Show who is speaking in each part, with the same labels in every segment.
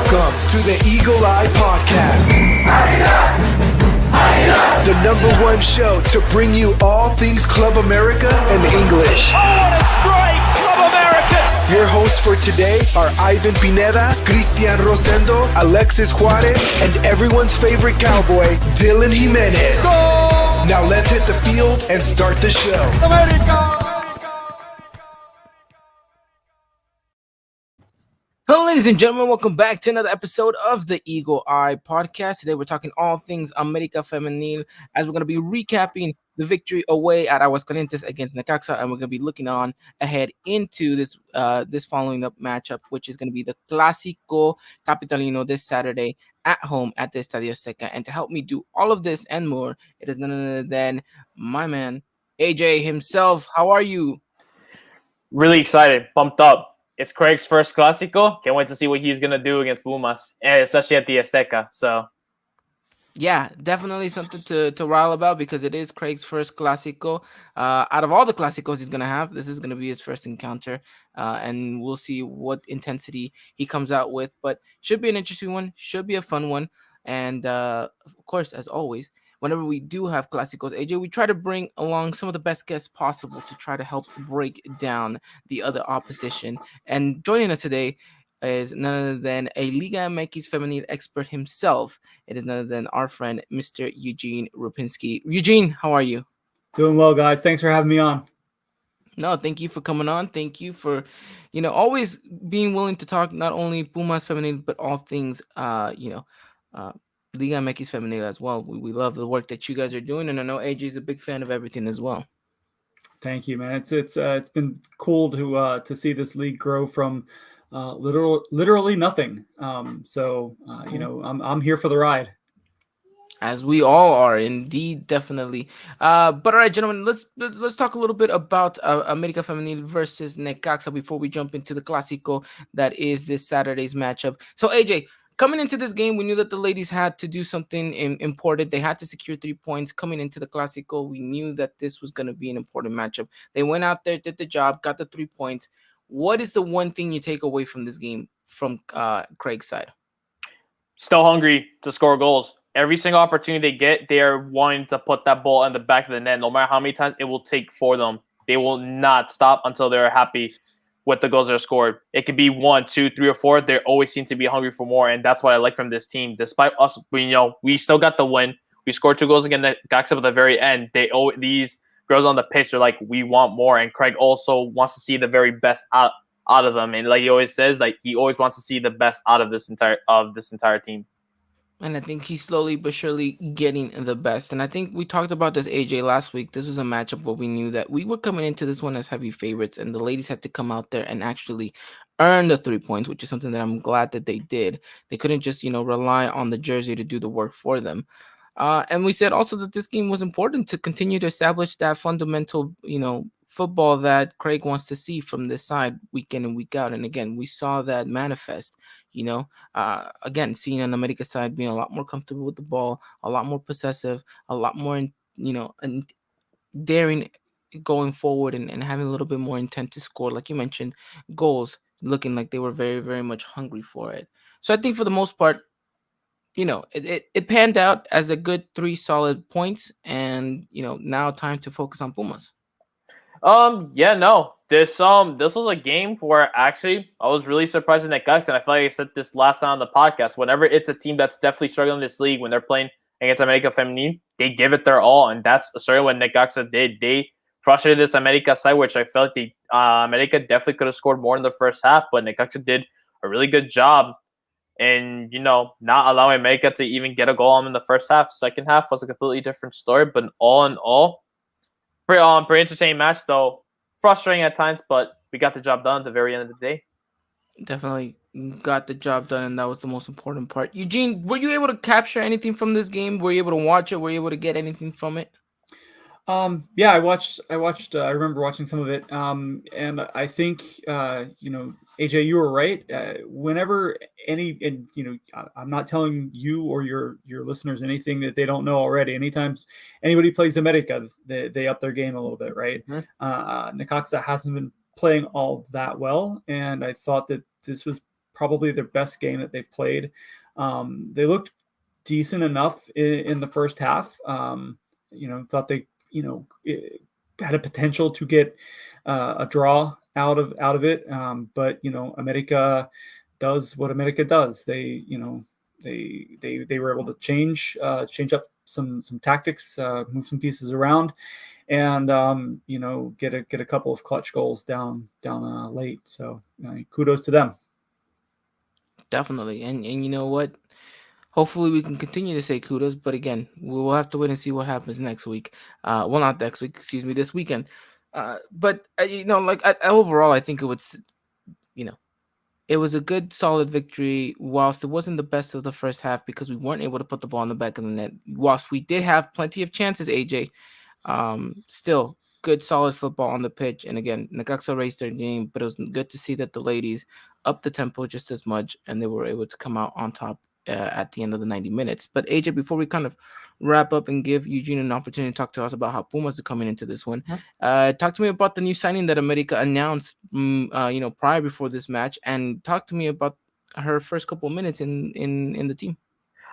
Speaker 1: Welcome to the Eagle Eye Podcast. The #1 show to bring you all things Club America and English.
Speaker 2: Oh, what a strike! Club America!
Speaker 1: Your hosts for today are Ivan Pineda, Cristian Rosendo, Alexis Juarez, and everyone's favorite cowboy, Dylan Jimenez. Goal! Now let's hit the field and start the show.
Speaker 3: America!
Speaker 4: Hello, ladies and gentlemen. Welcome back to another episode of the Eagle Eye Podcast. Today, we're talking all things America Femenil, as we're going to be recapping the victory away at Aguascalientes against Necaxa, and we're going to be looking on ahead into this this following up matchup, which is going to be the Clasico Capitalino this Saturday at home at the Estadio Azteca. And to help me do all of this and more, it is none other than my man, AJ himself. How are you?
Speaker 5: Really excited, pumped up. It's Craig's first Clasico. Can't wait to see what he's going to do against Pumas, especially at the Azteca. So,
Speaker 4: yeah, definitely something to rile about because it is Craig's first Clasico. Out of all the Clasicos he's going to have, this is going to be his first encounter. And we'll see what intensity he comes out with. But should be an interesting one. Should be a fun one. And, of course, as always, whenever we do have Clasicos, AJ, we try to bring along some of the best guests possible to try to help break down the other opposition. And joining us today is none other than a Liga MX Femenil expert himself. It is none other than our friend, Mr. Eugene Rapinski. Eugene, how are you?
Speaker 3: Doing well, guys. Thanks for having me on.
Speaker 4: No, thank you for coming on. Thank you for, always being willing to talk not only Pumas Femenil, but all things, Liga MX Femenil as well. We love the work that you guys are doing, and I know AJ is a big fan of everything as well.
Speaker 3: Thank you, man. It's been cool to see this league grow from literally nothing. I'm here for the ride.
Speaker 4: As we all are, indeed, definitely. But all right, gentlemen, let's talk a little bit about America Femenil versus Necaxa before we jump into the Clasico that is this Saturday's matchup. So AJ, coming into this game, we knew that the ladies had to do something important. They had to secure 3 points coming into the Clasico. We knew that this was going to be an important matchup. They went out there, did the job, got the 3 points. What is the one thing you take away from this game from Craig's side?
Speaker 5: still hungry to score goals. Every single opportunity they get, they are wanting to put that ball in the back of the net. No matter how many times it will take for them, they will not stop until they're happy with the goals that are scored. It could be 1, 2, 3, or 4. They always seem to be hungry for more, and that's what I like from this team. Despite us, we still got the win. We scored 2 goals against Gaxa at the very end. These girls on the pitch are like, we want more, and Craig also wants to see the very best out of them. And like he always says, like he always wants to see the best out of this entire team.
Speaker 4: And I think he's slowly but surely getting the best. And I think we talked about this, AJ, last week. This was a matchup where we knew that we were coming into this one as heavy favorites, and the ladies had to come out there and actually earn the 3 points, which is something that I'm glad that they did. They couldn't just, rely on the jersey to do the work for them. And we said also that this game was important to continue to establish that fundamental, football that Craig wants to see from this side week in and week out. And again, we saw that manifest, again, seeing an America side being a lot more comfortable with the ball, a lot more possessive, a lot more, and daring going forward and having a little bit more intent to score. Like you mentioned, goals, looking like they were very, very much hungry for it. So I think for the most part, it panned out as a good 3 solid points, and now time to focus on Pumas.
Speaker 5: This was a game where actually I was really surprised in Necaxa, and I feel like I said this last time on the podcast. Whenever it's a team that's definitely struggling in this league, when they're playing against America Femenil, they give it their all, and that's certainly what Necaxa did. They frustrated this America side, which I felt America definitely could have scored more in the first half, but Necaxa did a really good job. And, not allowing America to even get a goal on in the first half. Second half was a completely different story. But all in all, pretty entertaining match, though. Frustrating at times, but we got the job done at the very end of the day.
Speaker 4: Definitely got the job done, and that was the most important part. Eugene, were you able to capture anything from this game? Were you able to watch it? Were you able to get anything from it?
Speaker 3: Yeah, I watched. I remember watching some of it. And I think, AJ, you were right. Whenever I'm not telling you or your listeners anything that they don't know already. Anytime anybody plays America, they up their game a little bit, right? Mm-hmm. Necaxa hasn't been playing all that well, and I thought that this was probably their best game that they've played. They looked decent enough in the first half. Thought they, had a potential to get a draw out of it. But America does what America does. They were able to change up some tactics, move some pieces around, and get a couple of clutch goals down late. So kudos to them.
Speaker 4: Definitely. And you know what? Hopefully we can continue to say kudos, but again, we will have to wait and see what happens next week. Well, not next week, excuse me, this weekend. But overall, I think it was a good, solid victory. Whilst it wasn't the best of the first half because we weren't able to put the ball in the back of the net. Whilst we did have plenty of chances, AJ, still good, solid football on the pitch. And again, Necaxa raced their game, but it was good to see that the ladies upped the tempo just as much, and they were able to come out on top at the end of the 90 minutes. But AJ, before we kind of wrap up and give Eugene an opportunity to talk to us about how Pumas are coming into this one, talk to me about the new signing that America announced, prior before this match, and talk to me about her first couple of minutes in the team.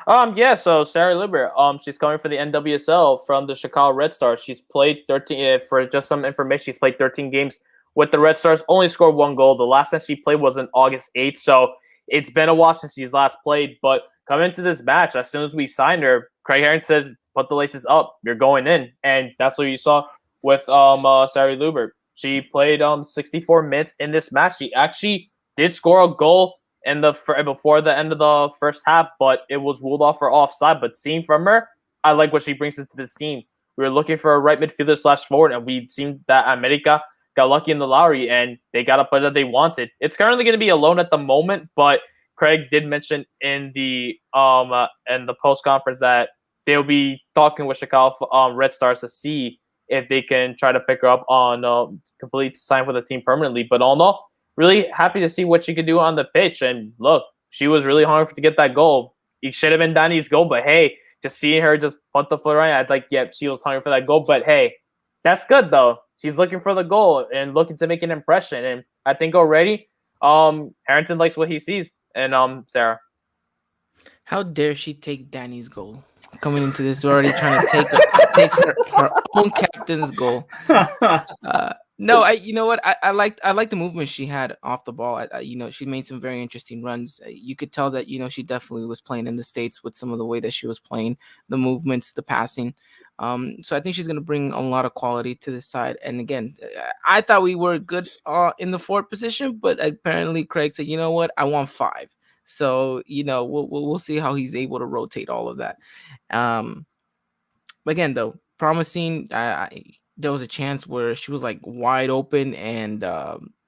Speaker 5: So Sara Libert, she's coming for the NWSL from the Chicago Red Stars. She's played 13, for just some information, she's played 13 games with the Red Stars, only scored 1 goal. The last time she played was on August 8th, so it's been a while since she's last played. But coming into this match, as soon as we signed her, Craig Herron said, put the laces up, you're going in. And that's what you saw with Sara Libert. She played 64 minutes in this match. She actually did score a goal before the end of the first half, but it was ruled off for offside. But seeing from her, I like what she brings into this team. We were looking for a right midfielder / forward, and we seen that America got lucky in the lottery, and they got a player that they wanted. It's currently going to be a loan at the moment, but Craig did mention in the post conference that they'll be talking with Chicago Red Stars to see if they can try to pick her up on complete sign for the team permanently. But all in all, really happy to see what she could do on the pitch. And look, she was really hungry to get that goal. It should have been Danny's goal, but hey, just seeing her just put the foot right, I'd like, yep, she was hungry for that goal. But hey, that's good though. She's looking for the goal and looking to make an impression. And I think already Harrington likes what he sees. And Sarah,
Speaker 4: how dare she take Danny's goal? Coming into this, already trying to take her own captain's goal. No, you know what? I like the movement she had off the ball. She made some very interesting runs. You could tell that she definitely was playing in the States with some of the way that she was playing, the movements, the passing. So I think she's going to bring a lot of quality to this side. And again, I thought we were good in the forward position, but apparently Craig said, you know what? I want 5. So we'll see how he's able to rotate all of that. Again, though, promising. There was a chance where she was like wide open, and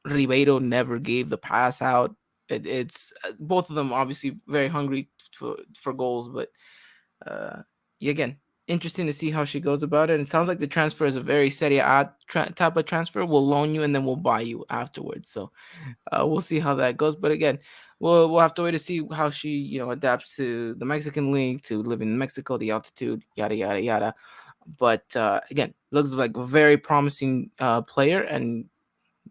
Speaker 4: Ribeiro never gave the pass out. It's both of them obviously very hungry for goals, but again, interesting to see how she goes about it. And it sounds like the transfer is a very Serie A type of transfer. We'll loan you and then we'll buy you afterwards. So we'll see how that goes. But again, we'll have to wait to see how she adapts to the Mexican league, to living in Mexico, the altitude, yada yada yada. But again, looks like a very promising player, and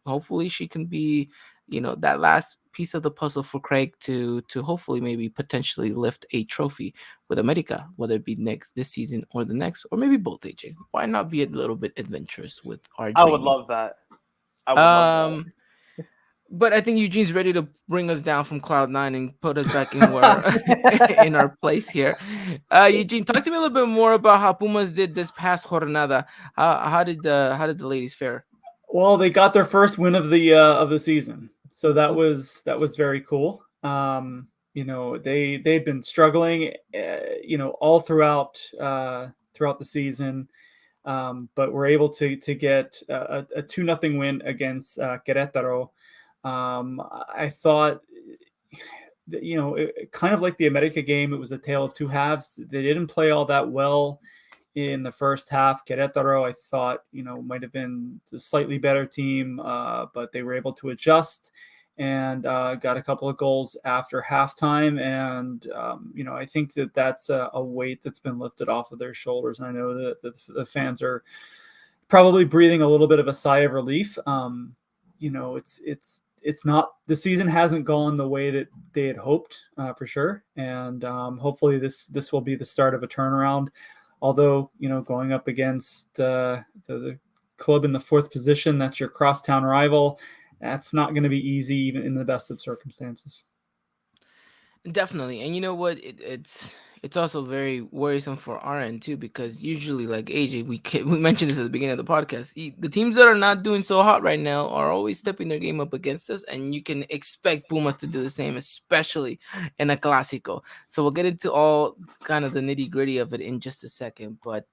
Speaker 4: hopefully she can be, that last piece of the puzzle for Craig to hopefully maybe potentially lift a trophy with America, whether it be this season or the next, or maybe both. AJ, why not be a little bit adventurous with our dreaming?
Speaker 5: I would love that. Love that.
Speaker 4: But I think Eugene's ready to bring us down from cloud 9 and put us back in our place here. Eugene, talk to me a little bit more about how Pumas did this past jornada. How did the ladies fare?
Speaker 3: Well, they got their first win of the season, so that was very cool. They'd been struggling, all throughout the season, but were able to get a 2-0 win against Querétaro. I thought that, kind of like the America game, it was a tale of two halves. They didn't play all that well in the first half. Querétaro, I thought, might have been a slightly better team, but they were able to adjust and got a couple of goals after halftime. And, I think that's a weight that's been lifted off of their shoulders. And I know that the fans are probably breathing a little bit of a sigh of relief. it's not, the season hasn't gone the way that they had hoped, for sure. And hopefully this will be the start of a turnaround. Although, going up against the club in the 4th position, that's your crosstown rival. That's not going to be easy, even in the best of circumstances.
Speaker 4: Definitely. And you know what? It's also very worrisome for our end too, because usually, like AJ, we mentioned this at the beginning of the podcast. The teams that are not doing so hot right now are always stepping their game up against us, and you can expect Pumas to do the same, especially in a Clasico. So we'll get into all kind of the nitty gritty of it in just a second, but.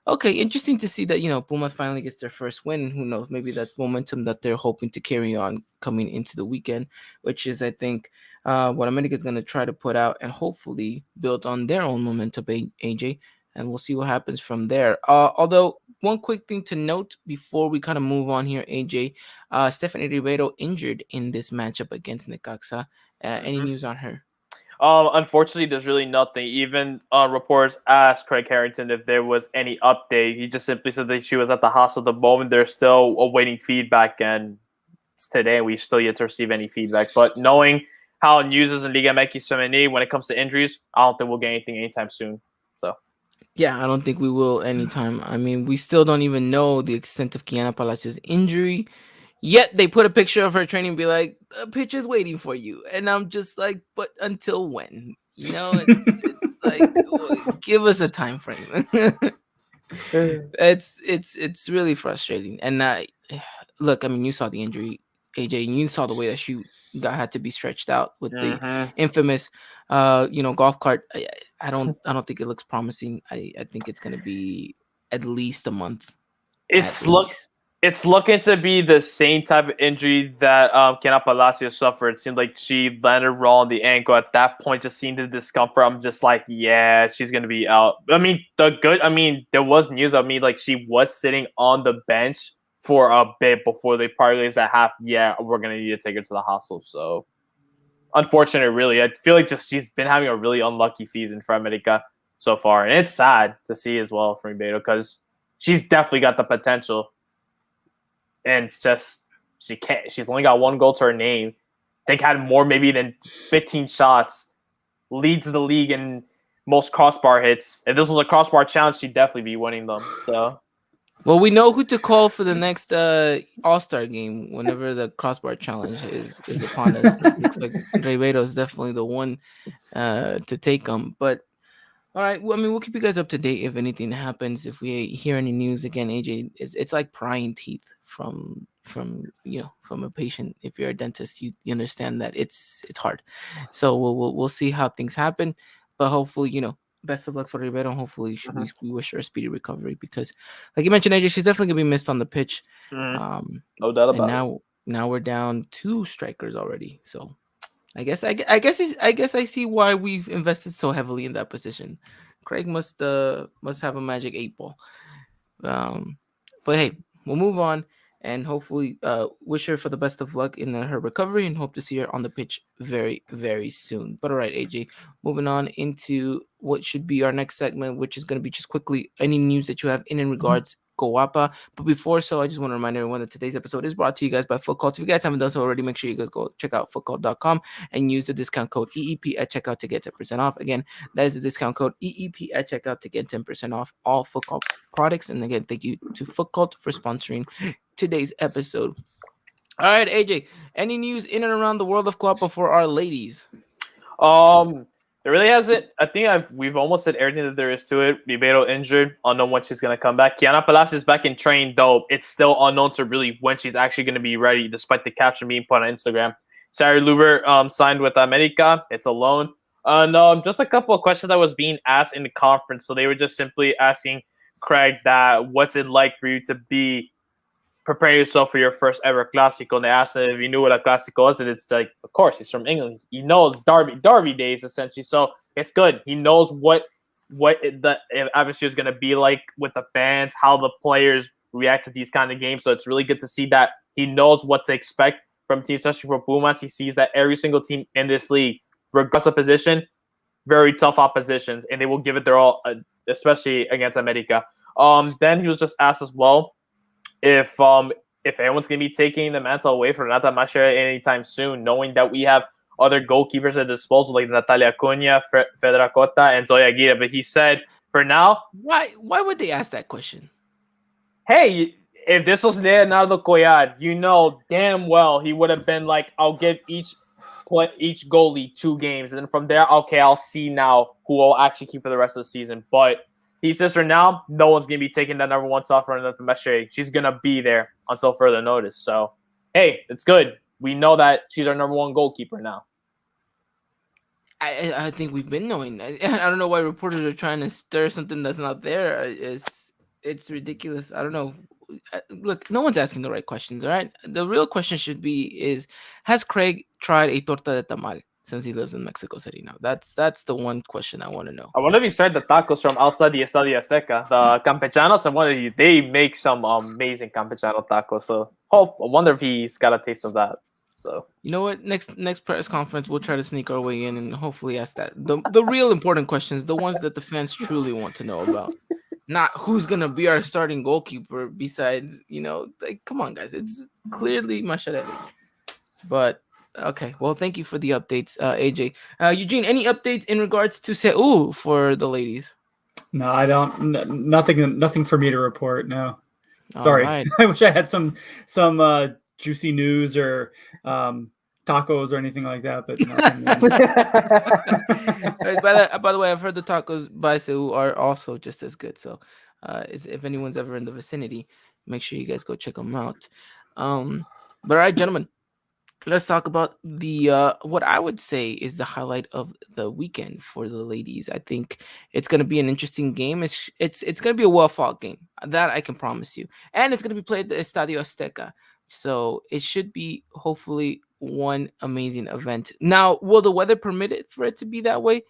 Speaker 4: Okay, interesting to see that, Pumas finally gets their first win. Who knows? Maybe that's momentum that they're hoping to carry on coming into the weekend, which is, I think, what America is going to try to put out and hopefully build on their own momentum, AJ, and we'll see what happens from there. Although, one quick thing to note before we kind of move on here, AJ, Stephanie Ribeiro injured in this matchup against Necaxa. Any news on her?
Speaker 5: Unfortunately, there's really nothing. Even reporters asked Craig Harrington if there was any update. He just simply said that she was at the hospital at the moment. They're still awaiting feedback, and it's today we still yet to receive any feedback. But knowing how news is in Liga MX Femenil when it comes to injuries, I don't think we'll get anything anytime soon. So.
Speaker 4: Yeah, I don't think we will anytime. I mean, we still don't even know the extent of Kiana Palacios' injury. Yet they put a picture of her training and be like, a picture's waiting for you. And I'm just like, but until when? It's like, give us a time frame. It's really frustrating. And look, I mean, you saw the injury, AJ, and you saw the way that she had to be stretched out with the infamous golf cart. I don't think it looks promising. I think it's gonna be at least a month.
Speaker 5: It's looking to be the same type of injury that Kiana Palacio suffered. It seemed like she landed wrong on the ankle. At that point, just seeing the discomfort, I'm just like, yeah, she's going to be out. I mean, there was news of me, like she was sitting on the bench for a bit before they probably released that we're going to need to take her to the hospital. So, unfortunate, really. I feel like just she's been having a really unlucky season for America so far. And it's sad to see as well for Ribeiro because she's definitely got the potential. And it's just she's only got 1 goal to her name. I think had more maybe than 15 shots. Leads the league in most crossbar hits. If this was a crossbar challenge, she'd definitely be winning them. So,
Speaker 4: well, we know who to call for the next All-Star game whenever the crossbar challenge is upon us. It looks like Ribeiro is definitely the one to take them. But all right, well, I mean, we'll keep you guys up to date if anything happens. If we hear any news again, AJ, it's like prying teeth from a patient. If you're a dentist, you understand that it's hard. So we'll see how things happen, but hopefully, best of luck for Ribeiro. Hopefully, we wish her a speedy recovery because, like you mentioned, AJ, she's definitely gonna be missed on the pitch.
Speaker 5: No doubt about
Speaker 4: it. Now we're down 2 strikers already. So I guess I see why we've invested so heavily in that position. Craig must have a magic 8 ball. But hey, we'll move on and hopefully wish her for the best of luck in her recovery and hope to see her on the pitch very, very soon. But all right, AJ, moving on into what should be our next segment, which is going to be just quickly any news that you have in regards Coapa. But before so, I just want to remind everyone that today's episode is brought to you guys by Foot Cult. If you guys haven't done so already, make sure you guys go check out footcult.com and use the discount code EEP at checkout to get 10% off. Again, that is the discount code EEP at checkout to get 10% off all Foot Cult products. And again, thank you to Foot Cult for sponsoring today's episode. All right, AJ, any news in and around the world of Coapa for our ladies?
Speaker 5: There really hasn't. I think we've almost said everything that there is to it. Ribeiro injured, unknown when she's going to come back. Kiana Palacios back in training, though. It's still unknown to really when she's actually going to be ready, despite the caption being put on Instagram. Sara Libert signed with America. It's a loan. Just a couple of questions that was being asked in the conference. So they were just simply asking Craig that what's it like for you to be preparing yourself for your first ever Clasico. And they asked him if he knew what a Clasico was. And it's like, of course, he's from England. He knows Derby days, essentially. So it's good. He knows what the atmosphere is going to be like with the fans, how the players react to these kind of games. So it's really good to see that he knows what to expect from teams, especially for Pumas. He sees that every single team in this league, regardless of position, very tough oppositions, and they will give it their all, especially against America. Then he was just asked as well if if anyone's going to be taking the mantle away from Nata Mashere anytime soon, knowing that we have other goalkeepers at disposal like Natalia Cunha, Fedra Cota, and Zoya Aguirre. But he said, for now,
Speaker 4: Why would they ask that question?
Speaker 5: hey, if this was Leonardo Collard, you know damn well he would have been like, I'll give each goalie 2 games, and then from there, okay, I'll see now who I'll actually keep for the rest of the season. But he says for now, no one's gonna be taking that number 1 spot for Nata Mashere. She's gonna be there until further notice. So, hey, it's good. We know that she's our number 1 goalkeeper now.
Speaker 4: I think we've been knowing. I don't know why reporters are trying to stir something that's not there. It's ridiculous. I don't know. Look, no one's asking the right questions, all right? The real question should be has Craig tried a torta de tamal since he lives in Mexico City now? That's the one question I want to know.
Speaker 5: I wonder if he's tried the tacos from outside the Estadio Azteca. The campechanos, they make some amazing campechano tacos. So I wonder if he's got a taste of that. So
Speaker 4: you know what? Next press conference, we'll try to sneak our way in and hopefully ask that. The real important questions, the ones that the fans truly want to know about. Not who's gonna be our starting goalkeeper besides, like, come on, guys. It's clearly Mascherelli. But okay, well, thank you for the updates, AJ. Eugene, any updates in regards to Seoul for the ladies?
Speaker 3: No, I don't. Nothing for me to report. No, sorry.
Speaker 4: Right.
Speaker 3: I wish I had some juicy news or tacos or anything like that, but nothing.
Speaker 4: By the way, I've heard the tacos by Seoul are also just as good. So, if anyone's ever in the vicinity, make sure you guys go check them out. But all right, gentlemen, let's talk about the what I would say is the highlight of the weekend for the ladies. I think it's going to be an interesting game. It's going to be a well-fought game. That I can promise you. And it's going to be played at the Estadio Azteca. So it should be hopefully one amazing event. Now, will the weather permit it for it to be that way?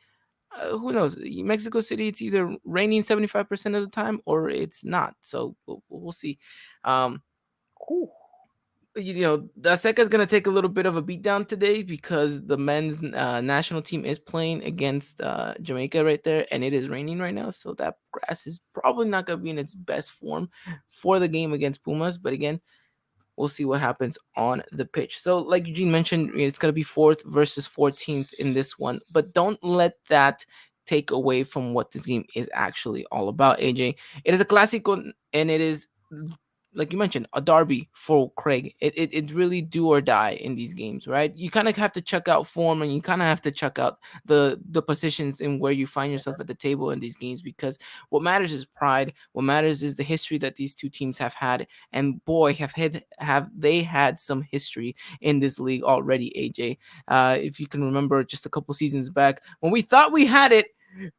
Speaker 4: Who knows? In Mexico City, it's either raining 75% of the time or it's not. So we'll see. The Azteca is going to take a little bit of a beatdown today because the men's national team is playing against Jamaica right there, and it is raining right now. So that grass is probably not going to be in its best form for the game against Pumas. But again, we'll see what happens on the pitch. So like Eugene mentioned, it's going to be 4th versus 14th in this one. But don't let that take away from what this game is actually all about, AJ. It is a Clasico, and it is, like you mentioned, a derby for Craig. It really do or die in these games, right? You kind of have to check out form, and you kind of have to check out the positions and where you find yourself at the table in these games, because what matters is pride. What matters is the history that these two teams have had, and boy, have they had some history in this league already, AJ. If you can remember just a couple seasons back when we thought we had it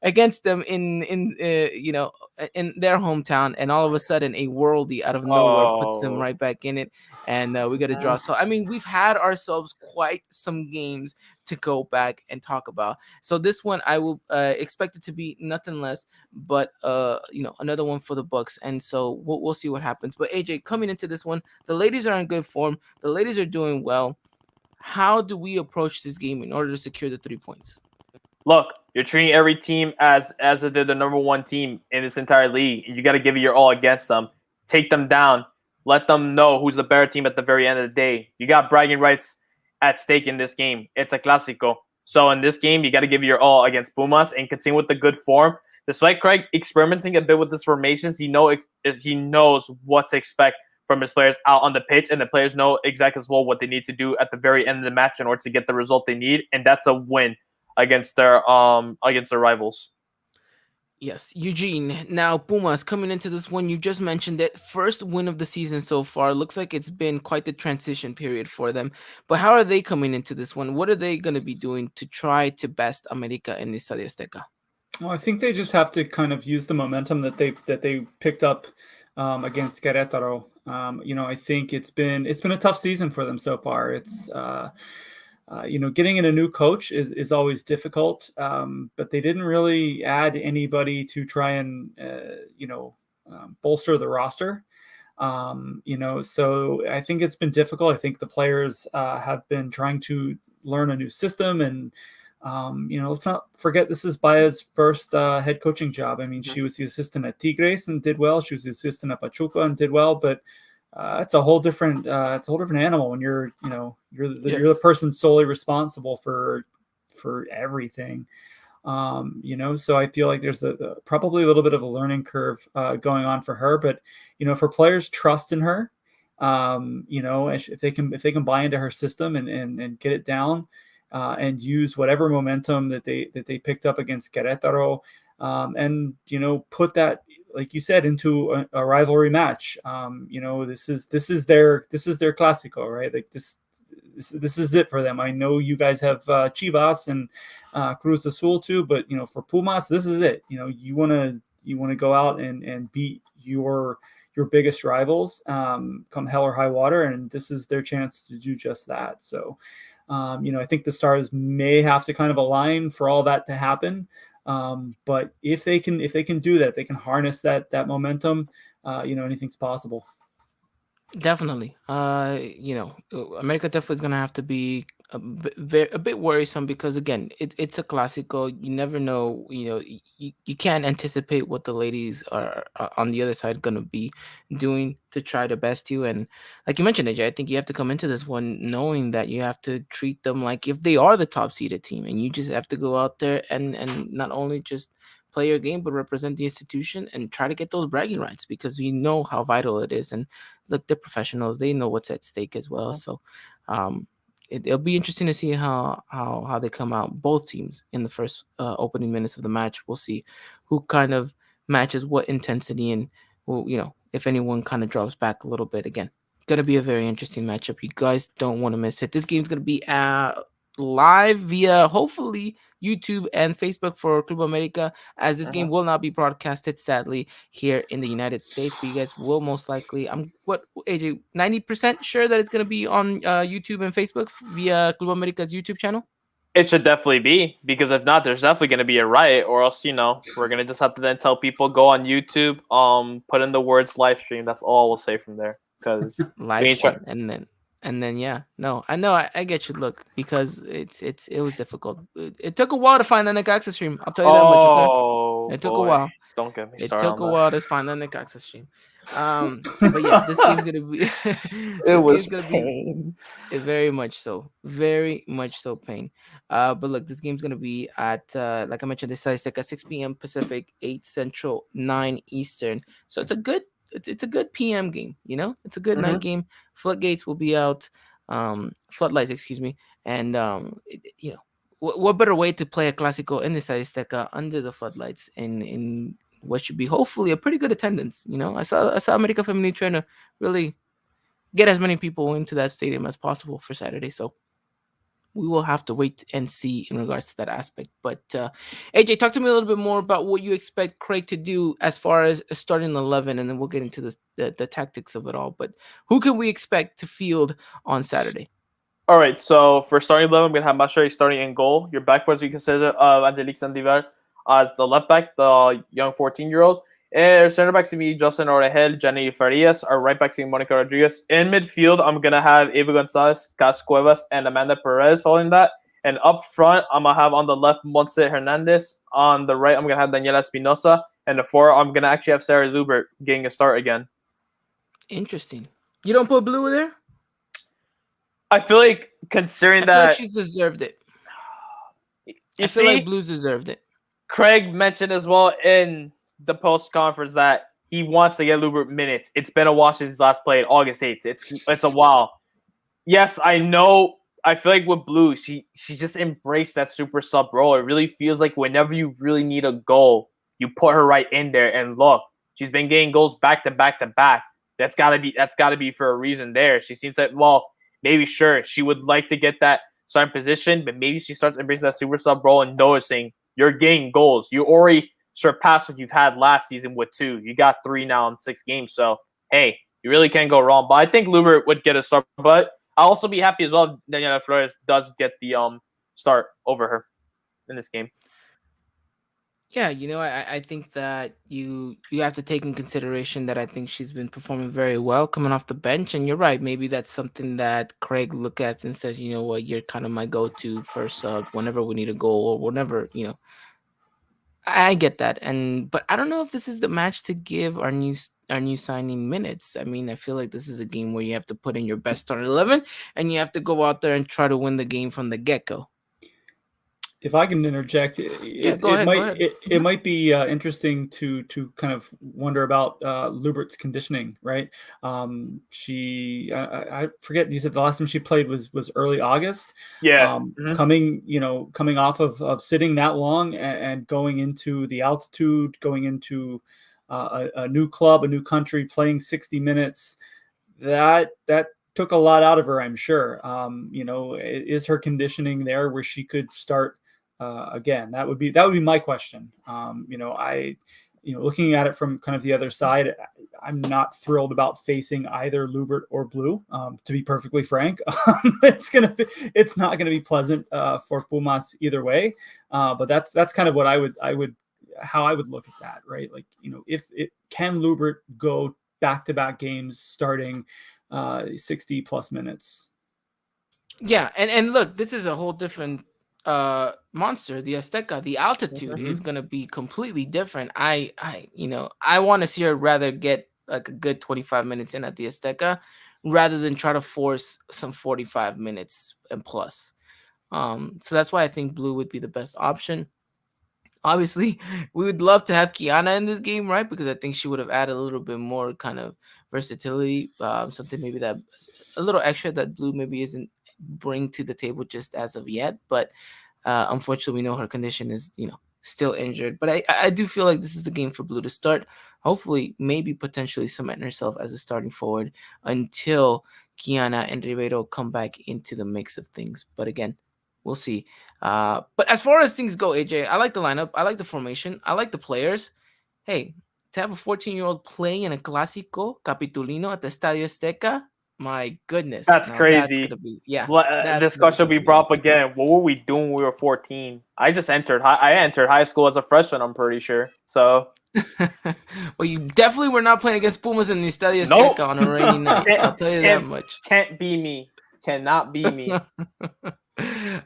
Speaker 4: against them in their hometown, and all of a sudden a worldie out of nowhere puts them right back in it, and we got a draw. So I mean, we've had ourselves quite some games to go back and talk about. So this one I will expect it to be nothing less but another one for the Bucks, and so we'll see what happens. But AJ, coming into this one, the ladies are in good form. The ladies are doing well. How do we approach this game in order to secure the 3 points?
Speaker 5: Look, you're treating every team as if they're the number 1 team in this entire league. You got to give it your all against them. Take them down. Let them know who's the better team at the very end of the day. You got bragging rights at stake in this game. It's a Clasico. So in this game, you got to give it your all against Pumas and continue with the good form. Despite Craig experimenting a bit with his formations, he knows what to expect from his players out on the pitch, and the players know exactly as well what they need to do at the very end of the match in order to get the result they need, and that's a win against their rivals.
Speaker 4: Yes, Eugene. Now, Pumas coming into this one, you just mentioned it. First win of the season so far. Looks like it's been quite the transition period for them. But how are they coming into this one? What are they going to be doing to try to best America in the Estadio Azteca?
Speaker 3: Well, I think they just have to kind of use the momentum that they picked up against Querétaro. I think it's been a tough season for them so far. It's getting in a new coach is always difficult, but they didn't really add anybody to try and, bolster the roster. So I think it's been difficult. I think the players have been trying to learn a new system, and, let's not forget this is Baya's first head coaching job. I mean, she was the assistant at Tigres and did well. She was the assistant at Pachuca and did well, but it's a whole different animal when you're you're the
Speaker 4: Yes.
Speaker 3: person solely responsible for everything. So I feel like there's probably a little bit of a learning curve going on for her, but for players trust in her, if they can buy into her system and get it down, and use whatever momentum that they picked up against Querétaro, and put that, like you said, into a rivalry match. This is their Clasico, right? Like this is it for them. I know you guys have Chivas and Cruz Azul too, but for Pumas, this is it. You want to go out and beat your biggest rivals, come hell or high water, and this is their chance to do just that. So, I think the stars may have to kind of align for all that to happen. But if they can do that, if they can harness that momentum, anything's possible.
Speaker 4: Definitely. America definitely is gonna have to be a bit worrisome because again, it's a Clasico. You never know. You can't anticipate what the ladies are on the other side gonna be doing to try to best you. And like you mentioned, AJ, I think you have to come into this one knowing that you have to treat them like if they are the top seeded team, and you just have to go out there and not only just play your game but represent the institution and try to get those bragging rights because you know how vital it is. And look, they're professionals; they know what's at stake as well. So, um, it'll be interesting to see how they come out. Both teams in the first opening minutes of the match. We'll see who kind of matches what intensity, and if anyone kind of drops back a little bit. Again, gonna be a very interesting matchup. You guys don't want to miss it. This game's gonna be live via hopefully YouTube and Facebook for Club America, as this game will not be broadcasted sadly here in the United States, but you guys will most likely, I'm what AJ, 90% sure that it's going to be on YouTube and Facebook via Club America's YouTube channel.
Speaker 5: It should definitely be, because if not, there's definitely going to be a riot, or else we're going to just have to then tell people go on YouTube, put in the words live stream. That's all we'll say from there, because
Speaker 4: live stream and then yeah, no, I know, I get you. Look, because it was difficult. It took a while to find the Nick access stream. I'll tell you that much. Okay, it took a while.
Speaker 5: Don't get me
Speaker 4: It
Speaker 5: started.
Speaker 4: took a while to find the Nick access stream. But yeah, this game's gonna be.
Speaker 5: It was pain.
Speaker 4: Very much so, pain. But look, this game's gonna be at like I mentioned, this is like at 6 p.m. Pacific, 8 Central, 9 Eastern. So it's a good PM game. It's a good night game. Floodgates will be out, floodlights, excuse me, and what better way to play a Clasico in this Azteca under the floodlights in what should be hopefully a pretty good attendance. I saw America Femenil trying to really get as many people into that stadium as possible for Saturday. So we will have to wait and see in regards to that aspect. But AJ, talk to me a little bit more about what you expect Craig to do as far as starting 11, and then we'll get into the tactics of it all. But who can we expect to field on Saturday?
Speaker 5: All right, so for starting 11, we're going to have Mascherano starting in goal. Your backwards, we consider Angelique Sandivar as the left back, the young 14-year-old. And our center backs to be Justin Orejel, Jenny Farias. Our right backs to be Monica Rodriguez. In midfield, I'm going to have Eva Gonzalez, Cas Cuevas, and Amanda Perez holding that. And up front, I'm going to have on the left Montse Hernandez. On the right, I'm going to have Daniela Espinosa. And the four, I'm going to actually have Sara Libert getting a start again.
Speaker 4: Interesting. You don't put Blue there?
Speaker 5: I feel like considering that
Speaker 4: she's deserved it.
Speaker 5: I feel
Speaker 4: like Blues deserved it.
Speaker 5: Craig mentioned as well in the post conference that he wants to get Libert minutes. It's been a while since he's last played, August 8th. It's a while. Yes, I know. I feel like with Blue, she just embraced that super sub role. It really feels like whenever you really need a goal, you put her right in there. And look, she's been getting goals back to back to back. That's gotta be for a reason there. She seems that, well, maybe sure she would like to get that starting position, but maybe she starts embracing that super sub role and noticing you're getting goals. You already surpassed what you've had last season with 2. You got 3 now in 6 games. So hey, you really can't go wrong. But I think Libert would get a start. But I'll also be happy as well if Daniela Flores does get the start over her in this game.
Speaker 4: Yeah, I think that you have to take in consideration that I think she's been performing very well coming off the bench, and you're right. Maybe that's something that Craig look at and says, you know what, you're kind of my go-to first sub whenever we need a goal or whenever, I get that, but I don't know if this is the match to give our new signing minutes. I mean, I feel like this is a game where you have to put in your best starting 11, and you have to go out there and try to win the game from the get go.
Speaker 3: If I can interject,
Speaker 4: Yeah, go ahead.
Speaker 3: It might be interesting to kind of wonder about Lubert's conditioning, right? I forget, you said the last time she played was early August.
Speaker 5: Yeah.
Speaker 3: Coming off of sitting that long and going into the altitude, going into a new club, a new country, playing 60 minutes, that took a lot out of her, I'm sure. Is her conditioning there where she could start again? That would be my question. Looking at it from kind of the other side, I'm not thrilled about facing either Lubert or Blue. To be perfectly frank, it's not gonna be pleasant for Pumas either way. But that's kind of what how I would look at that, right? Like, if it can Lubert go back-to-back games starting 60 plus minutes.
Speaker 4: Yeah, and look, this is a whole different monster. The Azteca, the altitude is gonna be completely different. I want to see her rather get like a good 25 minutes in at the Azteca rather than try to force some 45 minutes and plus. So that's why I think Blue would be the best option. Obviously, we would love to have Kiana in this game, right? Because I think she would have added a little bit more kind of versatility, something maybe that a little extra that Blue maybe isn't bring to the table just as of yet. But unfortunately, we know her condition is, still injured. But I do feel like this is the game for Blue to start. Hopefully, maybe potentially cement herself as a starting forward until Kiana and Ribeiro come back into the mix of things. But again, we'll see. But as far as things go, AJ, I like the lineup. I like the formation. I like the players. Hey, to have a 14-year-old playing in a Clasico Capitalino at the Estadio Azteca, my goodness.
Speaker 5: That's
Speaker 4: now
Speaker 5: crazy.
Speaker 4: That's gonna be,
Speaker 5: This question will be brought up again. What were we doing when we were 14? I entered high school as a freshman, I'm pretty sure. So
Speaker 4: well, you definitely were not playing against Pumas in the Estadio Azteca on a rainy night. I'll tell you that much.
Speaker 5: Can't be me. Cannot be me.
Speaker 4: All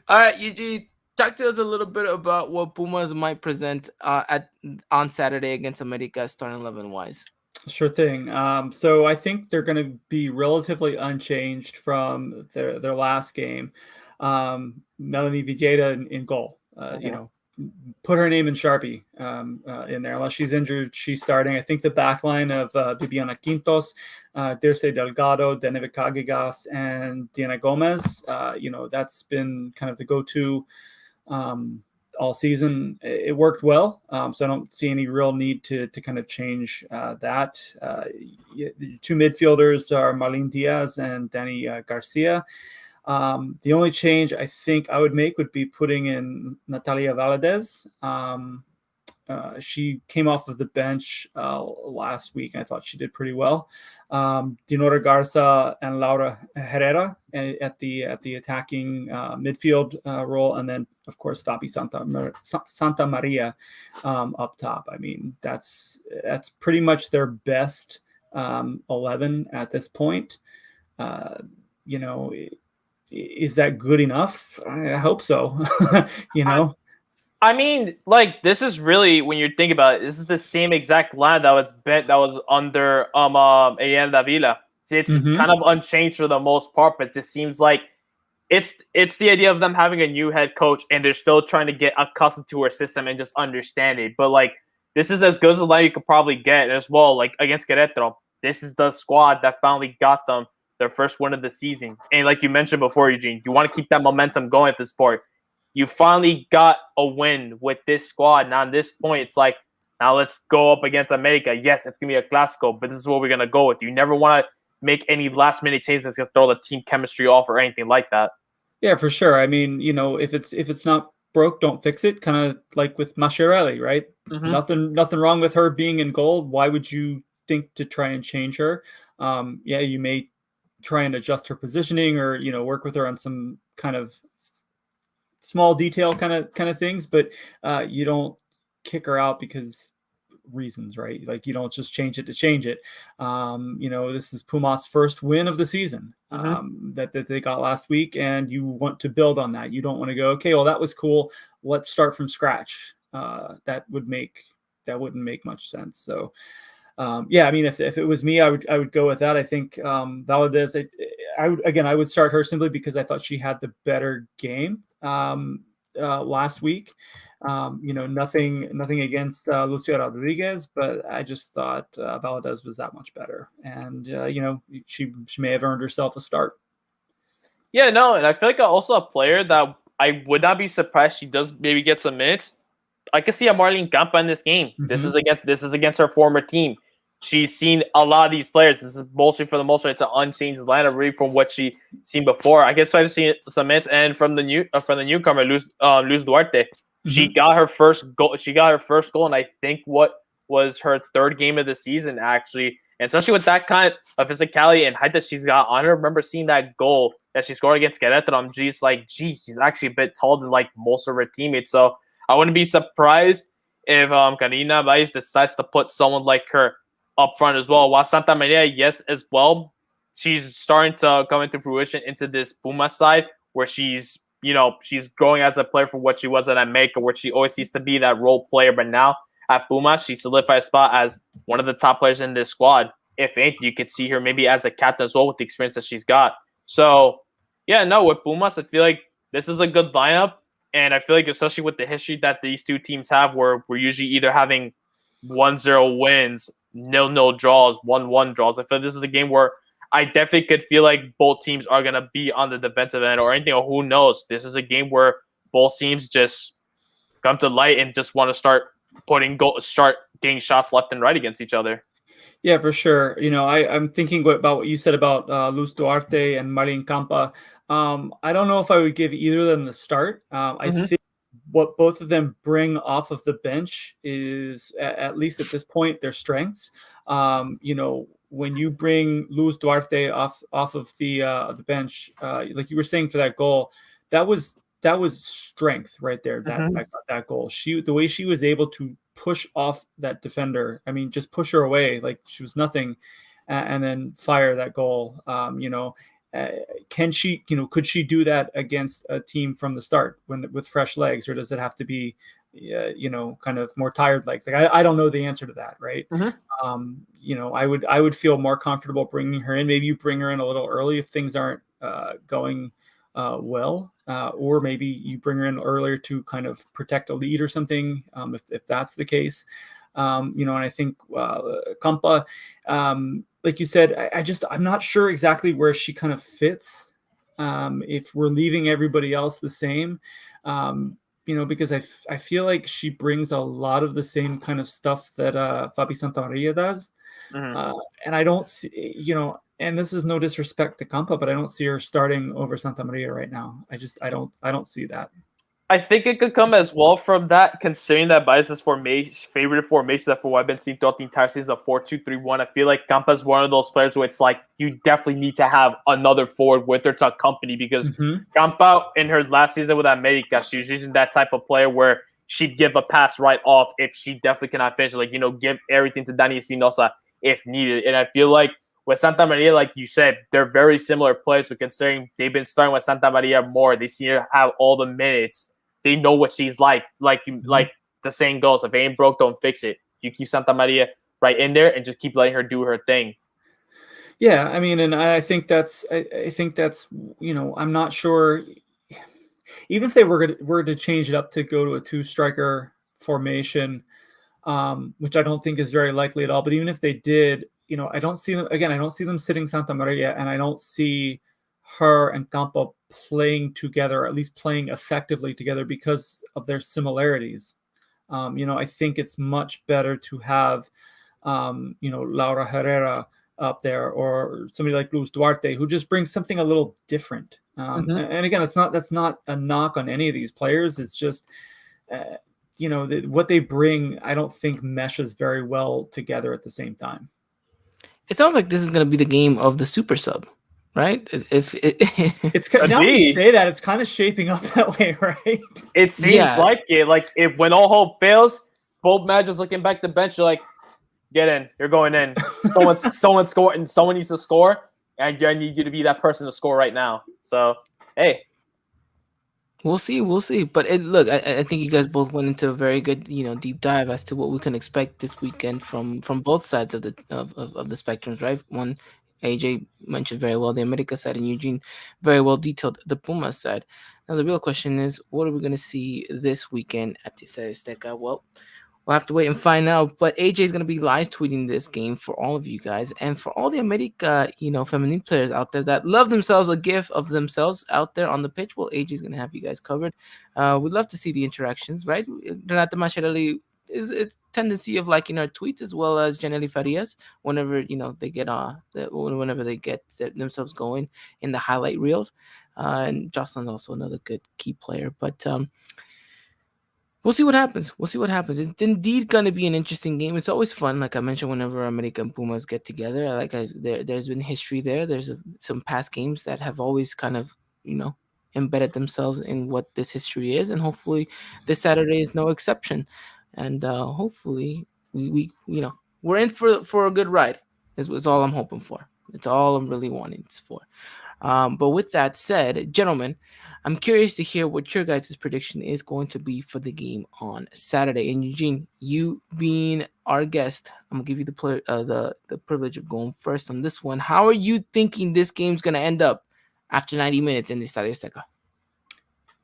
Speaker 4: right, Eugene, talk to us a little bit about what Pumas might present on Saturday against America, starting 11 wise.
Speaker 3: Sure thing. So I think they're going to be relatively unchanged from their last game. Melanie Villeda in goal. Put her name in Sharpie in there. Unless she's injured, she's starting. I think the back line of Viviana Quintos, Dirce Delgado, Deneve Cagigas, and Diana Gomez, that's been kind of the go-to all season. It worked well, so I don't see any real need to kind of change that. The two midfielders are Marlene Diaz and Danny Garcia. The only change I think I would make would be putting in Natalia Valadez. She came off of the bench last week, and I thought she did pretty well. Dinora Garza and Laura Herrera at the attacking midfield role, and then of course Tapi Santa Maria up top. I mean, that's pretty much their best 11 at this point. Is that good enough? I hope so.
Speaker 5: I mean, like, this is really, when you think about it, this is the same exact line that was under Ayan Davila. See, it's kind of unchanged for the most part, but it just seems like it's the idea of them having a new head coach and they're still trying to get accustomed to her system and just understand it. But like, this is as good as a line you could probably get as well. Like against Querétaro, this is the squad that finally got them their first win of the season. And like you mentioned before, Eugene, you want to keep that momentum going at this point. You finally got a win with this squad. Now, at this point, it's like, now let's go up against America. Yes, it's going to be a Clasico, but this is what we're going to go with. You never want to make any last-minute changes that's going to throw the team chemistry off or anything like that.
Speaker 3: Yeah, for sure. I mean, if it's not broke, don't fix it. Kind of like with Mascherelli, right? Nothing wrong with her being in goal. Why would you think to try and change her? Yeah, you may try and adjust her positioning or, work with her on some kind of small detail kind of things, but you don't kick her out because reasons, right? Like, you don't just change it to change it. This is Pumas' first win of the season that they got last week, and you want to build on that. You don't want to go, okay, well, that was cool, let's start from scratch. that wouldn't make much sense. So yeah, I mean, if it was me, I would go with that. I think Valadez, I would start her simply because I thought she had the better game last week. Nothing against Lucia Rodriguez, but I just thought Valadez was that much better, and she may have earned herself a start.
Speaker 5: Yeah, no, and I feel like also a player that I would not be surprised she does maybe get some minutes. I can see a Marlene Campa in this game.
Speaker 3: Mm-hmm.
Speaker 5: This is against her former team. She's seen a lot of these players. This is mostly for the most part, it's an unchanged lineup really from what she's seen before. I guess I've seen some minutes, and from the newcomer Luz Duarte,
Speaker 3: mm-hmm.
Speaker 5: She got her first goal. She got her first goal, and I think what was her third game of the season actually. And especially with that kind of physicality and height that she's got on her, I remember seeing that goal that she scored against Querétaro. I'm just like, she's actually a bit taller than like most of her teammates. So I wouldn't be surprised if Karina Valles decides to put someone like her up front as well. While Santa Maria, yes, as well, she's starting to come into fruition into this Puma side where she's growing as a player for what she was at America, where she always used to be that role player. But now at Puma, she solidified a spot as one of the top players in this squad. If anything, you could see her maybe as a captain as well with the experience that she's got. So, yeah, no, with Pumas, I feel like this is a good lineup. And I feel like especially with the history that these two teams have, where we're usually either having 1-0 wins, 0-0 draws, 1-1 draws. I feel like this is a game where I definitely could feel like both teams are going to be on the defensive end or anything, or who knows. This is a game where both teams just come to light and just want to start getting shots left and right against each other.
Speaker 3: Yeah, for sure. I'm thinking about what you said about Luz Duarte and Marlene Campa. I don't know if I would give either of them the start. I think what both of them bring off of the bench is, at least at this point, their strengths. When you bring Luz Duarte off of the bench, like you were saying for that goal, that was strength right there. That goal. The way she was able to push off that defender. I mean, just push her away like she was nothing, and then fire that goal. Can she? Could she do that against a team from the start with fresh legs, or does it have to be, kind of more tired legs? Like I don't know the answer to that, right? I would feel more comfortable bringing her in. Maybe you bring her in a little early if things aren't going well, or maybe you bring her in earlier to kind of protect a lead or something, if that's the case. And I think Campa, like you said, I'm not sure exactly where she kind of fits. If we're leaving everybody else the same, because I feel like she brings a lot of the same kind of stuff that Fabi Santamaria does. And I don't see, and this is no disrespect to Campa, but I don't see her starting over Santamaria right now. I don't see that.
Speaker 5: I think it could come as well from that, considering that Bias's favorite formation that for what I've been seeing throughout the entire season of 4-2-3-1. I feel like Campa is one of those players where it's like you definitely need to have another forward with her to accompany, because Campa in her last season with America, she was using that type of player where she'd give a pass right off if she definitely cannot finish, give everything to Dani Espinosa if needed. And I feel like with Santa Maria, like you said, they're very similar players, but considering they've been starting with Santa Maria more, they seem to have all the minutes. They know what she's like the saying goes, if it ain't broke, don't fix it. You keep Santa Maria right in there and just keep letting her do her thing.
Speaker 3: Yeah, I mean, and I think that's I'm not sure. Even if they were to change it up to go to a 2-striker formation, which I don't think is very likely at all. But even if they did, I don't see them again. I don't see them sitting Santa Maria, and I don't see her and Campa playing together, or at least playing effectively together, because of their similarities. I think it's much better to have, Laura Herrera up there, or somebody like Luz Duarte, who just brings something a little different. And again, that's not a knock on any of these players. It's just, what they bring, I don't think meshes very well together at the same time.
Speaker 4: It sounds like this is going to be the game of the super sub, right?
Speaker 3: It's now you say that, it's kind of shaping up that way, right?
Speaker 5: It seems like it. Like, if when all hope fails, both managers looking back the bench, you're like, get in, you're going in. Someone's scoring, and someone needs to score, and I need you to be that person to score right now. So, hey.
Speaker 4: We'll see, we'll see. But look, I think you guys both went into a very good, deep dive as to what we can expect this weekend from both sides of the spectrums, right? One, AJ mentioned very well the America side, and Eugene very well detailed the Puma side. Now the real question is, what are we going to see this weekend at the Estadio Azteca? Well, we'll have to wait and find out. But AJ is going to be live tweeting this game for all of you guys and for all the America, feminine players out there that love themselves a gif of themselves out there on the pitch. Well, AJ is going to have you guys covered. We'd love to see the interactions, right? Renata Mascherelli is its tendency of liking our tweets as well as Janely Farias whenever they get whenever they get themselves going in the highlight reels. And Jocelyn's also another good key player, but we'll see what happens. We'll see what happens. It's indeed going to be an interesting game. It's always fun, like I mentioned, whenever America and Pumas get together. There's been history there. There's some past games that have always kind of, embedded themselves in what this history is, and hopefully this Saturday is no exception. And hopefully we're in for a good ride. Is all I'm hoping for. It's all I'm really wanting for. But with that said, gentlemen, I'm curious to hear what your guys' prediction is going to be for the game on Saturday. And Eugene, you being our guest, I'm gonna give you the privilege of going first on this one. How are you thinking this game's gonna end up after 90 minutes in the Estadio Azteca?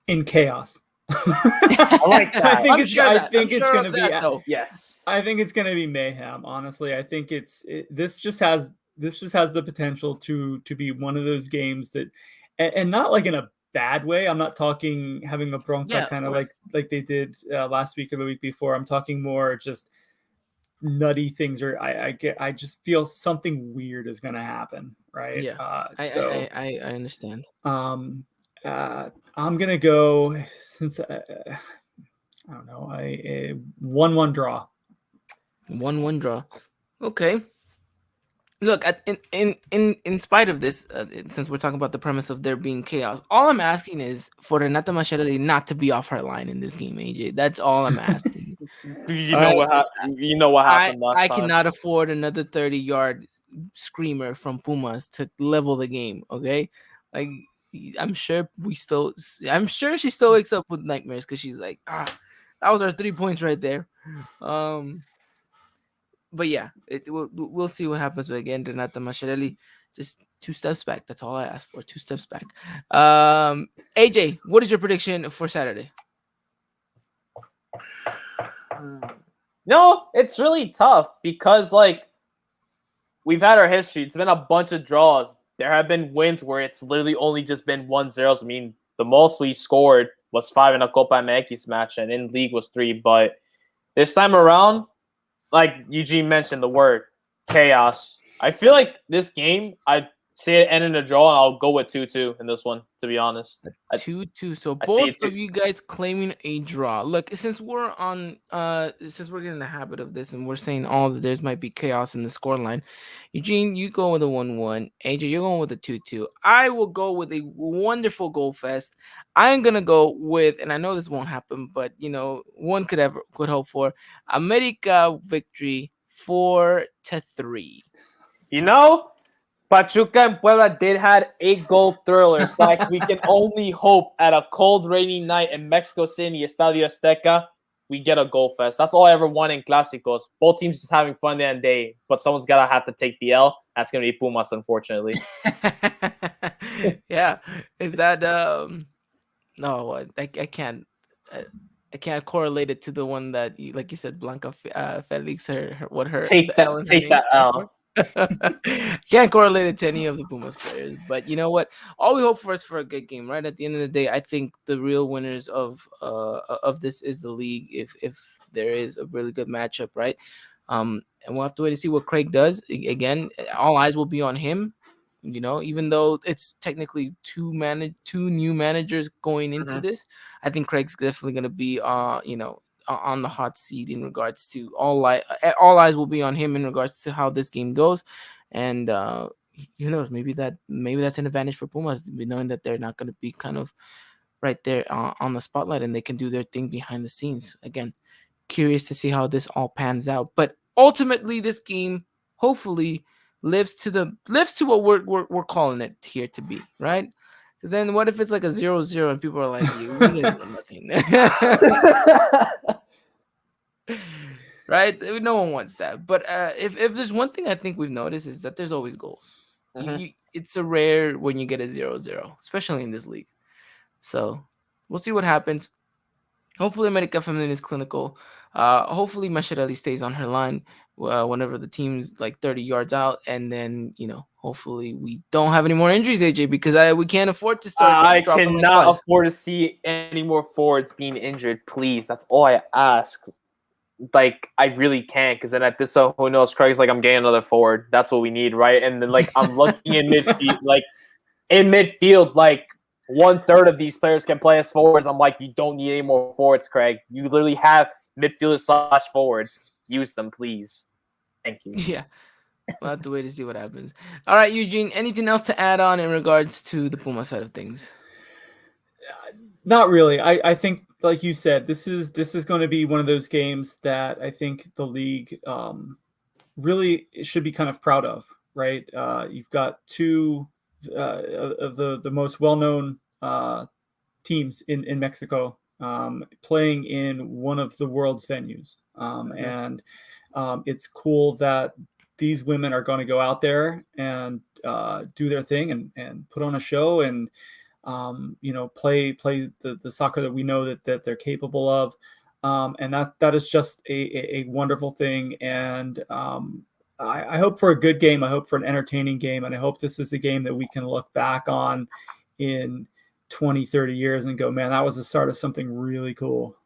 Speaker 3: In chaos.
Speaker 5: I like that.
Speaker 3: I think it's going to be
Speaker 4: though.
Speaker 5: Yes.
Speaker 3: I think it's going to be mayhem. Honestly, I think this just has the potential to be one of those games that, and not like in a bad way. I'm not talking having a bronca kind of like they did last week or the week before. I'm talking more just nutty things, or I just feel something weird is going to happen, right?
Speaker 4: Yeah, I understand.
Speaker 3: I'm gonna go, since I don't know, a 1-1 draw.
Speaker 4: 1-1 draw. Okay. Look, in spite of this, since we're talking about the premise of there being chaos, all I'm asking is for Renata Mascherelli not to be off her line in this game, AJ. That's all I'm asking.
Speaker 5: You know what happened last time.
Speaker 4: I cannot afford another 30-yard screamer from Pumas to level the game. Okay, like I'm sure she still wakes up with nightmares because she's like, that was our 3 points right there. But yeah, we'll see what happens. But again, Renata Mascherelli, just 2 steps back. That's all I asked for. 2 steps back. AJ, what is your prediction for Saturday?
Speaker 5: No, it's really tough because we've had our history. It's been a bunch of draws. There have been wins where it's literally only just been 1-0. I mean, the most we scored was 5 in a Copa MX match, and in league was 3. But this time around, like Eugene mentioned, the word chaos. I feel like this game, I'd say it end in a draw, and I'll go with 2-2 in this one, to be honest.
Speaker 4: 2-2. So both of you guys claiming a draw. Look, since we're getting in the habit of this and we're saying all that there might be chaos in the scoreline, Eugene, you go with a 1-1. AJ, you're going with a 2-2. I will go with a wonderful goal fest. I'm gonna go with, and I know this won't happen, but one could hope for America victory 4-3.
Speaker 5: Pachuca and Puebla did had 8-goal thrillers. We can only hope at a cold, rainy night in Mexico City, Estadio Azteca, we get a goal fest. That's all I ever want in Clásicos. Both teams just having fun the end day, but someone's got to have to take the L. That's going to be Pumas, unfortunately.
Speaker 4: Yeah. Is that no, I can't. I can't correlate it to the one that, like you said, Blanca Felix, her
Speaker 5: take that L.
Speaker 4: Can't correlate it to any of the Pumas players, but you know what? All we hope for is for a good game, right? At the end of the day, I think the real winners of this is the league. If there is a really good matchup, right? And we'll have to wait to see what Craig does. Again, all eyes will be on him. Even though it's technically two new managers going into this, I think Craig's definitely going to be on the hot seat in regards to all eyes will be on him in regards to how this game goes. And who knows, maybe that's an advantage for Pumas, knowing that they're not going to be kind of right there on the spotlight and they can do their thing behind the scenes. Again, curious to see how this all pans out, but ultimately this game hopefully lives to what we're calling it here to be, right? Because then what if it's like a 0-0 and people are like, we didn't win nothing. Right? No one wants that. But if there's one thing I think we've noticed is that there's always goals. It's a rare when you get a 0-0, especially in this league. So we'll see what happens. Hopefully America Femenil is clinical. Hopefully Mascherelli stays on her line whenever the team's like 30 yards out. And then, hopefully we don't have any more injuries, AJ, because we can't afford to start
Speaker 5: I
Speaker 4: dropping like
Speaker 5: cannot
Speaker 4: flies.
Speaker 5: afford to see any more forwards being injured, please. That's all I ask. Like, I really can't, because then at this point, who knows? Craig's like, I'm getting another forward. That's what we need, right? And then, like, I'm looking in midfield, like, 1/3 of these players can play as forwards. I'm like, you don't need any more forwards, Craig. You literally have midfielders/forwards. Use them, please. Thank you.
Speaker 4: Yeah. We'll have to wait to see what happens. All right, Eugene, anything else to add on in regards to the Puma side of things?
Speaker 3: Not really. I think, like you said, this is going to be one of those games that I think the league really should be kind of proud of, right? You've got two of the most well-known teams in Mexico playing in one of the world's venues, and it's cool that these women are going to go out there and do their thing and put on a show and play the soccer that we know that they're capable of, and that is just a wonderful thing. And I hope for a good game. I hope for an entertaining game, and I hope this is a game that we can look back on in 20, 30 years and go, man, that was the start of something really cool.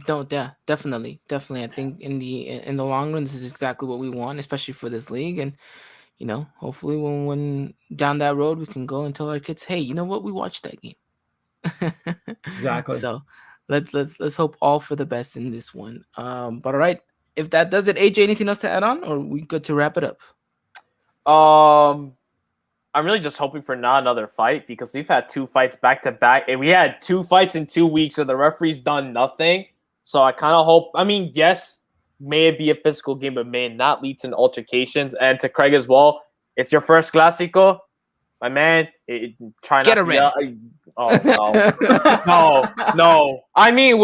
Speaker 4: No, yeah, definitely. I think in the long run, this is exactly what we want, especially for this league. And hopefully, when down that road, we can go and tell our kids, hey, you know what, we watched that game.
Speaker 3: Exactly.
Speaker 4: So let's hope all for the best in this one. But all right, if that does it, AJ, anything else to add on, or we good to wrap it up?
Speaker 5: I'm really just hoping for not another fight, because we've had 2 fights back to back, and we had 2 fights in 2 weeks where the referee's done nothing. So I kind of hope. I mean, yes, may it be a physical game, but may it not lead to altercations. And to Craig as well, it's your first Clasico, my man. Try not
Speaker 4: Get a
Speaker 5: to
Speaker 4: red.
Speaker 5: yell. Oh no. I mean,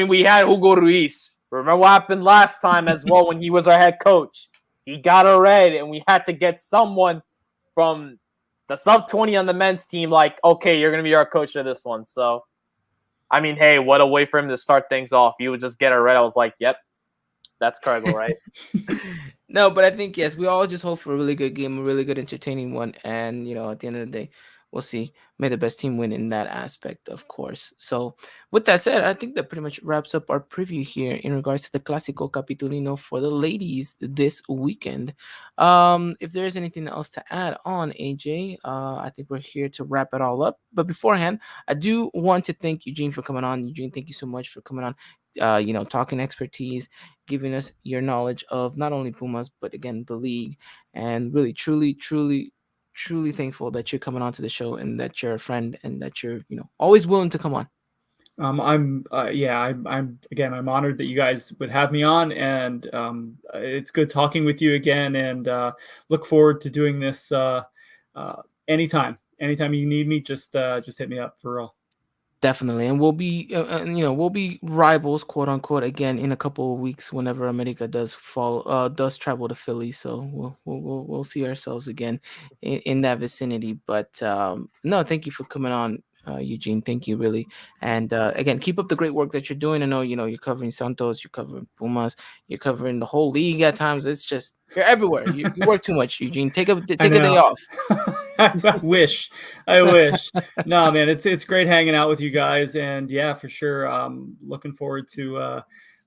Speaker 5: we had Hugo Ruiz. Remember what happened last time as well when he was our head coach? He got a red, and we had to get someone from the sub-20 on the men's team. Like, okay, you're gonna be our coach for this one. So, I mean, hey, what a way for him to start things off. You would just get a red. I was like, yep, that's Cargill, right?
Speaker 4: No, but I think, yes, we all just hope for a really good game, a really good entertaining one. And, at the end of the day, we'll see. May the best team win in that aspect, of course. So with that said, I think that pretty much wraps up our preview here in regards to the Clasico Capitalino for the ladies this weekend. If there is anything else to add on, AJ, I think we're here to wrap it all up. But beforehand, I do want to thank Eugene for coming on. Eugene, thank you so much for coming on. Talking expertise, giving us your knowledge of not only Pumas, but again, the league, and really, truly thankful that you're coming on to the show and that you're a friend and that you're, always willing to come on.
Speaker 3: I'm honored that you guys would have me on, and it's good talking with you again, and look forward to doing this anytime you need me. Just hit me up, for real.
Speaker 4: Definitely, and we'll be rivals, quote unquote, again in a couple of weeks whenever America does travel to Philly. So we'll see ourselves again in that vicinity. But no, thank you for coming on, Eugene. Thank you, really. And again, keep up the great work that you're doing. I know you're covering Santos, you're covering Pumas, you're covering the whole league at times. It's just you're everywhere. You work too much, Eugene. Take a day off.
Speaker 3: I wish. No, man, it's great hanging out with you guys, and yeah, for sure. Looking forward to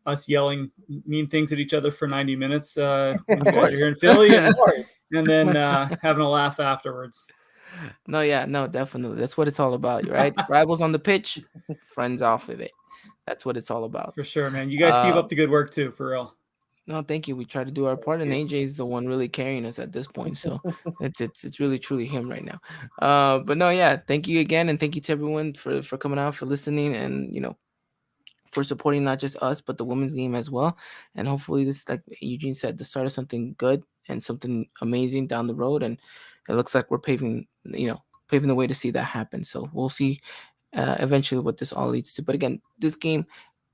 Speaker 3: us yelling mean things at each other for 90 minutes when you guys are here in Philly, and then having a laugh afterwards.
Speaker 4: No, definitely. That's what it's all about, right? Rivals on the pitch, friends off of it. That's what it's all about.
Speaker 3: For sure, man. You guys keep up the good work too, for real.
Speaker 4: No, thank you. We try to do our part, and AJ is the one really carrying us at this point. So it's really truly him right now. But no, yeah, thank you again, and thank you to everyone for coming out, for listening, and for supporting not just us but the women's game as well. And hopefully this, like Eugene said, the start of something good and something amazing down the road. And it looks like we're paving paving the way to see that happen. So we'll see eventually what this all leads to. But again, this game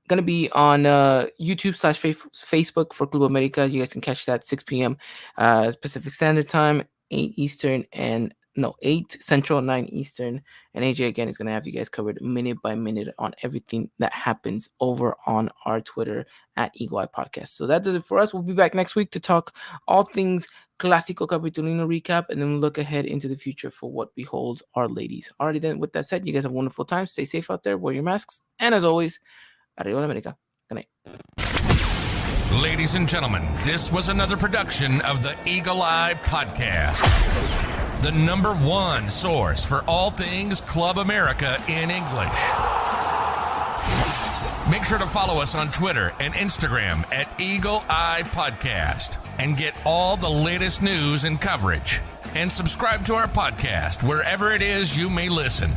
Speaker 4: going to be on YouTube/Facebook for Club America. You guys can catch that 6 p.m. Pacific Standard Time, 8 Eastern, 8 Central, 9 Eastern. And AJ, again, is going to have you guys covered minute by minute on everything that happens over on our Twitter at Eagle Eye Podcast. So that does it for us. We'll be back next week to talk all things Clasico Capitalino recap, and then look ahead into the future for what beholds our ladies. Alrighty then, with that said, you guys have a wonderful time. Stay safe out there. Wear your masks. And as always, Arriba America. Good night.
Speaker 6: Ladies and gentlemen, this was another production of the Eagle Eye Podcast, the #1 source for all things Club America in English. Make sure to follow us on Twitter and Instagram at Eagle Eye Podcast and get all the latest news and coverage. And subscribe to our podcast wherever it is you may listen.